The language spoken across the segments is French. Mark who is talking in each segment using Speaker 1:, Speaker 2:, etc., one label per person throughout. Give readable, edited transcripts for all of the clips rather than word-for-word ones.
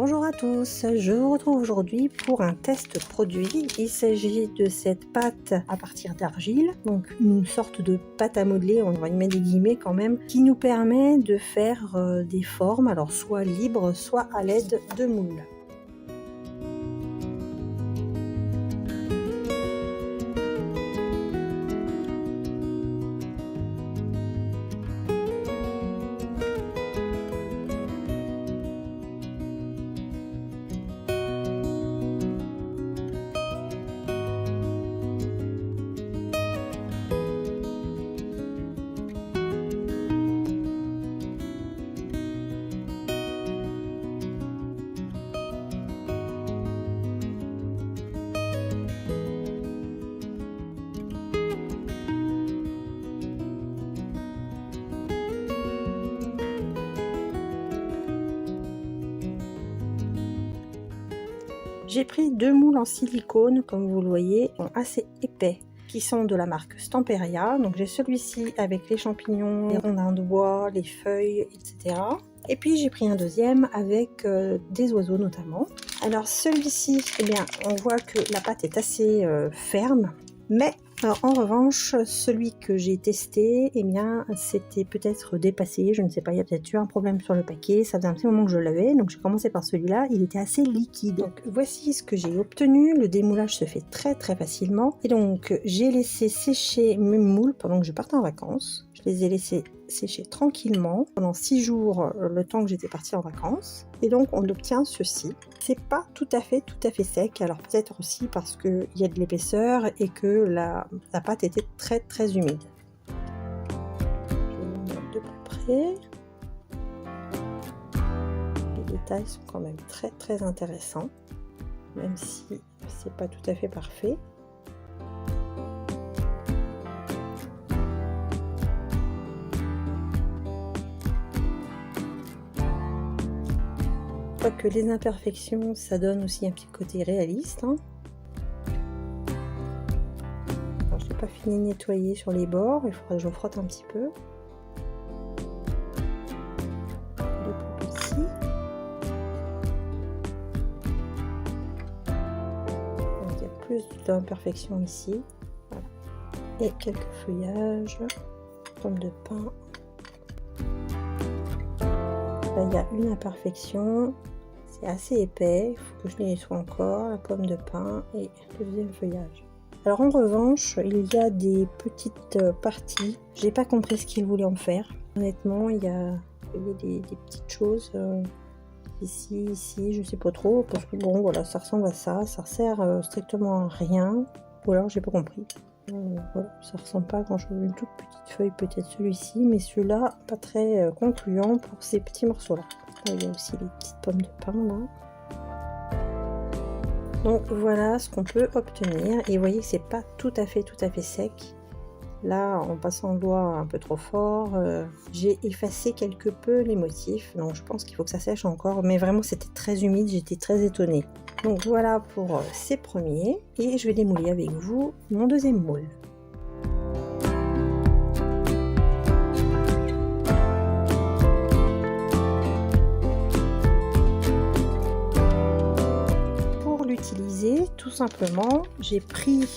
Speaker 1: Bonjour à tous, je vous retrouve aujourd'hui pour un test produit. Il s'agit de cette pâte à partir d'argile, donc une sorte de pâte à modeler, on va y mettre des guillemets quand même, qui nous permet de faire des formes, alors soit libres, soit à l'aide de moules. J'ai pris deux moules en silicone, comme vous le voyez, assez épais, qui sont de la marque Stamperia. Donc j'ai celui-ci avec les champignons, les rondins de bois, les feuilles, etc. Et puis j'ai pris un deuxième avec des oiseaux notamment. Alors celui-ci, eh bien, on voit que la pâte est assez ferme, mais en revanche, celui que j'ai testé, eh bien, c'était peut-être dépassé, je ne sais pas, il y a peut-être eu un problème sur le paquet, ça faisait un petit moment que je l'avais, donc j'ai commencé par celui-là, il était assez liquide. Donc voici ce que j'ai obtenu, le démoulage se fait très facilement, et donc j'ai laissé sécher mes moules pendant que je partais en vacances. Je les ai laissés sécher tranquillement pendant 6 jours, le temps que j'étais partie en vacances. Et donc on obtient ceci. C'est pas tout à fait sec, alors peut-être aussi parce qu'il y a de l'épaisseur et que la pâte était très humide. Je vais vous mettre de plus près. Les détails sont quand même très intéressants, même si c'est pas tout à fait parfait. Que les imperfections, ça donne aussi un petit côté réaliste. Alors, je n'ai pas fini de nettoyer sur les bords, il faudra que je frotte un petit peu. Les plus petits. Donc, il y a plus d'imperfections ici. Voilà. Et quelques feuillages, pommes de pin. Là, il y a une imperfection. C'est assez épais, il faut que je les nettoie encore, la pomme de pin et le deuxième feuillage. Alors en revanche, il y a des petites parties, j'ai pas compris ce qu'ils voulaient en faire. Honnêtement, il y a des petites choses ici, je sais pas trop, parce que bon voilà, ça ressemble à ça, ça sert strictement à rien, ou alors j'ai pas compris. Voilà, ça ressemble pas à grand chose, une toute petite feuille peut-être celui-ci, mais celui-là pas très concluant pour ces petits morceaux là. Là, il y a aussi les petites pommes de pin là. Donc voilà ce qu'on peut obtenir, et vous voyez que c'est pas tout à fait sec. Là, en passant le doigt un peu trop fort, j'ai effacé quelque peu les motifs, donc je pense qu'il faut que ça sèche encore, mais vraiment c'était très humide, j'étais très étonnée. Donc voilà pour ces premiers, et je vais démouler avec vous mon deuxième moule. Utiliser tout simplement, j'ai pris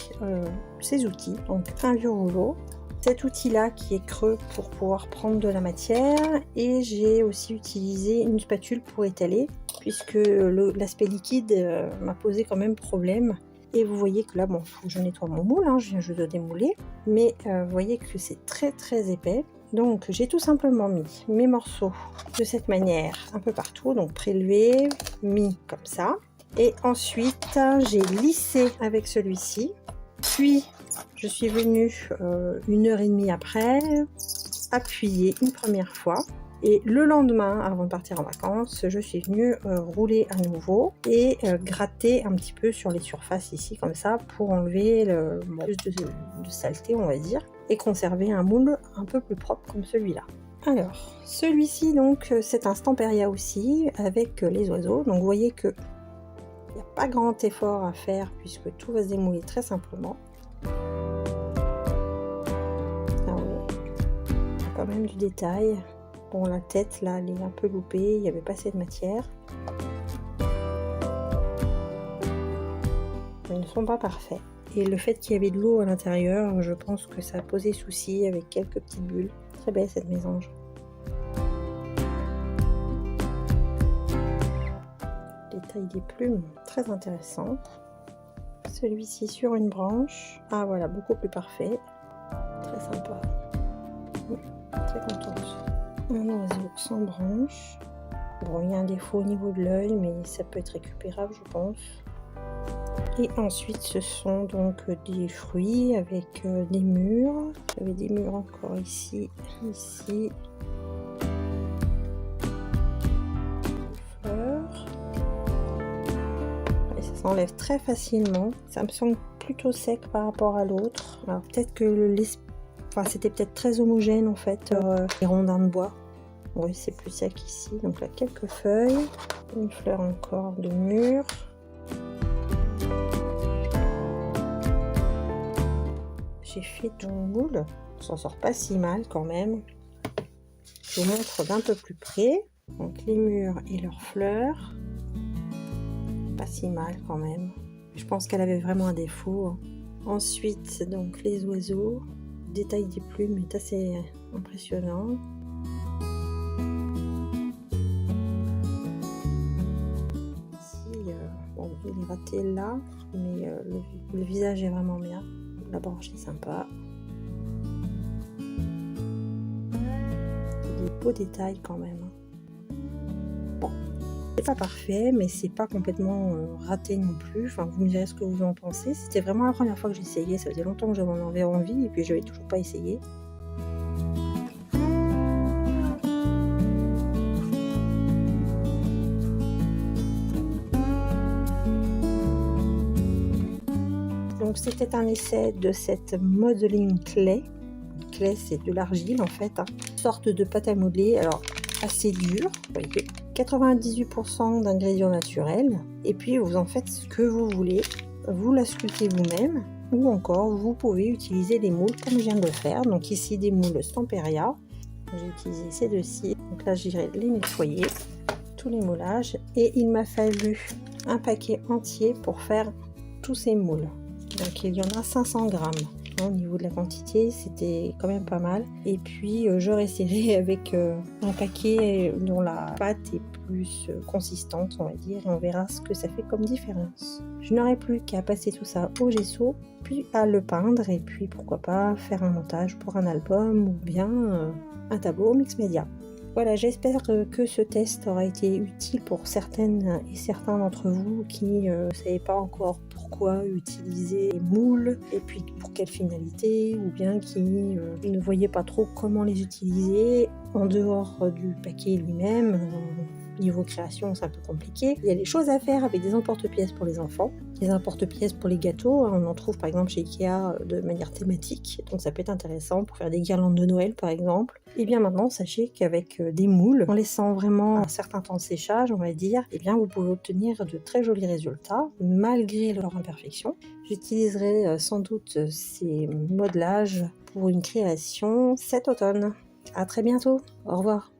Speaker 1: ces outils, donc un vieux rouleau, cet outil là qui est creux pour pouvoir prendre de la matière, et j'ai aussi utilisé une spatule pour étaler puisque l'aspect liquide m'a posé quand même problème. Et vous voyez que là, bon, faut que je nettoie mon moule, je viens juste de démouler, mais vous voyez que c'est très épais. Donc j'ai tout simplement mis mes morceaux de cette manière un peu partout, donc prélevé, mis comme ça. Et ensuite, j'ai lissé avec celui-ci. Puis, je suis venue 1h30 après, appuyer une première fois. Et le lendemain, avant de partir en vacances, je suis venue rouler à nouveau et gratter un petit peu sur les surfaces ici, comme ça, pour enlever plus de saleté, on va dire, et conserver un moule un peu plus propre comme celui-là. Alors, celui-ci, donc, c'est un Stamperia aussi, avec les oiseaux. Donc, vous voyez que il n'y a pas grand effort à faire puisque tout va se démouler très simplement. Ah oui, il y a quand même du détail. Bon, la tête là, elle est un peu loupée, il n'y avait pas assez de matière. ils ne sont pas parfaits. Et le fait qu'il y avait de l'eau à l'intérieur, je pense que ça a posé souci avec quelques petites bulles. Très belle cette mésange. Détail des plumes, très intéressant. Celui-ci sur une branche. Ah voilà, beaucoup plus parfait. Très sympa. Oui, très contente. Un oiseau sans branche. Bon, il y a un défaut au niveau de l'œil, mais ça peut être récupérable, je pense. Et ensuite, ce sont donc des fruits avec des mûres. J'avais des mûres encore ici, ici. Des fleurs. Et ça s'enlève très facilement. Ça me semble plutôt sec par rapport à l'autre. Alors peut-être que c'était peut-être très homogène en fait, les rondins de bois. Oui, c'est plus sec ici. Donc là, quelques feuilles. Une fleur encore de mûre. J'ai fait ton moule, on s'en sort pas si mal quand même. Je vous montre d'un peu plus près. Donc les mûres et leurs fleurs, pas si mal quand même. Je pense qu'elle avait vraiment un défaut. Ensuite, donc les oiseaux, le détail des plumes est assez impressionnant. Ici, bon, il est raté là, mais le visage est vraiment bien. La branche est sympa. Des beaux détails quand même. Bon, c'est pas parfait, mais c'est pas complètement raté non plus. Enfin, vous me direz ce que vous en pensez. C'était vraiment la première fois que j'essayais. Ça faisait longtemps que j'en avais envie et puis je n'avais toujours pas essayé. Donc c'était un essai de cette modeling clay. Clay, c'est de l'argile en fait, hein. Une sorte de pâte à modeler, alors assez dure. Vous voyez, 98% d'ingrédients naturels. Et puis vous en faites ce que vous voulez. Vous la sculptez vous-même. Ou encore, vous pouvez utiliser des moules comme je viens de le faire. Donc ici, des moules Stamperia. J'ai utilisé ces deux-ci. Donc là, j'irai les nettoyer. Tous les moulages. Et il m'a fallu un paquet entier pour faire tous ces moules. Donc il y en a 500 grammes. Au niveau de la quantité, c'était quand même pas mal. Et puis j'aurais serré avec un paquet dont la pâte est plus consistante, on va dire, et on verra ce que ça fait comme différence. Je n'aurai plus qu'à passer tout ça au gesso, puis à le peindre, et puis pourquoi pas faire un montage pour un album ou bien un tableau mix média. Voilà, j'espère que ce test aura été utile pour certaines et certains d'entre vous qui ne savaient pas encore pourquoi utiliser les moules et puis pour quelle finalité, ou bien qui ne voyaient pas trop comment les utiliser en dehors du paquet lui-même. Niveau création, c'est un peu compliqué. Il y a des choses à faire avec des emporte-pièces pour les enfants, des emporte-pièces pour les gâteaux. On en trouve par exemple chez Ikea de manière thématique, donc ça peut être intéressant pour faire des guirlandes de Noël par exemple. Et bien maintenant, sachez qu'avec des moules, en laissant vraiment un certain temps de séchage, on va dire, et bien vous pouvez obtenir de très jolis résultats malgré leur imperfection. J'utiliserai sans doute ces modelages pour une création cet automne. À très bientôt, au revoir.